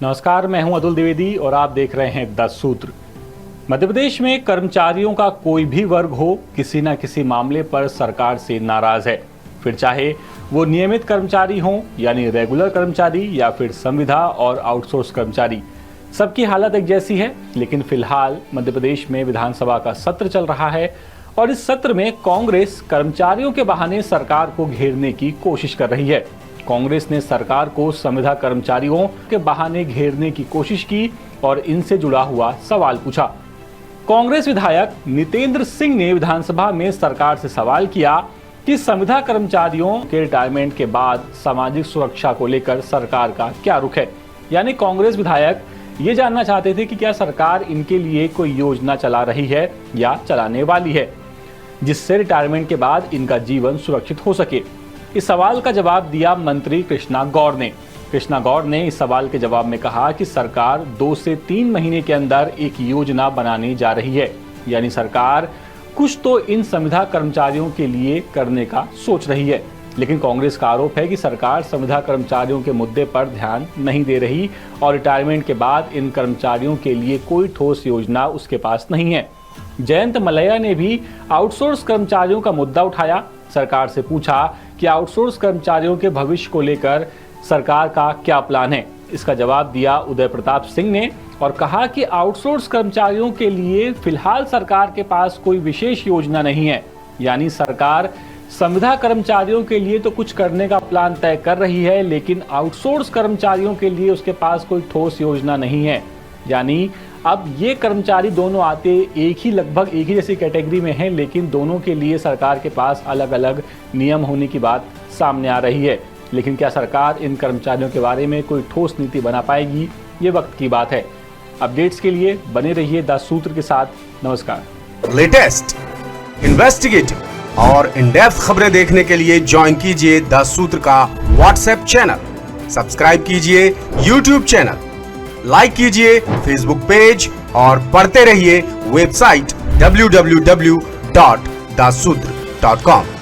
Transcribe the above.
नमस्कार, मैं हूं अतुल द्विवेदी और आप देख रहे हैं 10 सूत्र। मध्य प्रदेश में कर्मचारियों का कोई भी वर्ग हो, किसी न किसी मामले पर सरकार से नाराज है। फिर चाहे वो नियमित कर्मचारी हों यानी रेगुलर कर्मचारी या फिर संविदा और आउटसोर्स कर्मचारी, सबकी हालत एक जैसी है। लेकिन फिलहाल मध्य प्रदेश में विधानसभा का सत्र चल रहा है और इस सत्र में कांग्रेस कर्मचारियों के बहाने सरकार को घेरने की कोशिश कर रही है। कांग्रेस ने सरकार को संविदा कर्मचारियों के बहाने घेरने की कोशिश की और इनसे जुड़ा हुआ सवाल पूछा। कांग्रेस विधायक नितेंद्र सिंह ने विधानसभा में सरकार से सवाल किया कि संविदा कर्मचारियों के रिटायरमेंट के बाद सामाजिक सुरक्षा को लेकर सरकार का क्या रुख है। यानी कांग्रेस विधायक ये जानना चाहते थे कि क्या सरकार इनके लिए कोई योजना चला रही है या चलाने वाली है, जिससे रिटायरमेंट के बाद इनका जीवन सुरक्षित हो सके। इस सवाल का जवाब दिया मंत्री कृष्णा गौर ने। कृष्णा गौर ने इस सवाल के जवाब में कहा कि सरकार 2 से 3 महीने के अंदर एक योजना बनाने जा रही है। यानी सरकार कुछ तो इन संविदा कर्मचारियों के लिए करने का सोच रही है। लेकिन कांग्रेस का आरोप है कि सरकार संविदा कर्मचारियों के मुद्दे पर ध्यान नहीं दे रही और रिटायरमेंट के बाद इन कर्मचारियों के लिए कोई ठोस योजना उसके पास नहीं है। जयंत मलैया ने भी आउटसोर्स कर्मचारियों का मुद्दा उठाया। सरकार से पूछा कि आउटसोर्स कर्मचारियों के भविष्य को लेकर सरकार का क्या प्लान है। इसका जवाब दिया उदय प्रताप सिंह ने और कहा कि आउटसोर्स कर्मचारियों के लिए फिलहाल सरकार के पास कोई विशेष योजना नहीं है। यानी सरकार संविदा कर्मचारियों के लिए तो कुछ करने का प्लान तय कर रही है, लेकिन आउटसोर्स कर्मचारियों के लिए उसके पास कोई ठोस योजना नहीं है। यानी अब ये कर्मचारी दोनों आते लगभग एक ही जैसी कैटेगरी में हैं, लेकिन दोनों के लिए सरकार के पास अलग अलग नियम होने की बात सामने आ रही है। लेकिन क्या सरकार इन कर्मचारियों के बारे में कोई ठोस नीति बना पाएगी, ये वक्त की बात है। अपडेट्स के लिए बने रहिए 10 सूत्र के साथ। नमस्कार। लेटेस्ट, इन्वेस्टिगेटिव और इन डेप्थ खबरें देखने के लिए ज्वाइन कीजिए 10 सूत्र का व्हाट्सएप चैनल, सब्सक्राइब कीजिए यूट्यूब चैनल, लाइक कीजिए फेसबुक पेज और पढ़ते रहिए वेबसाइट www.dasudr.com।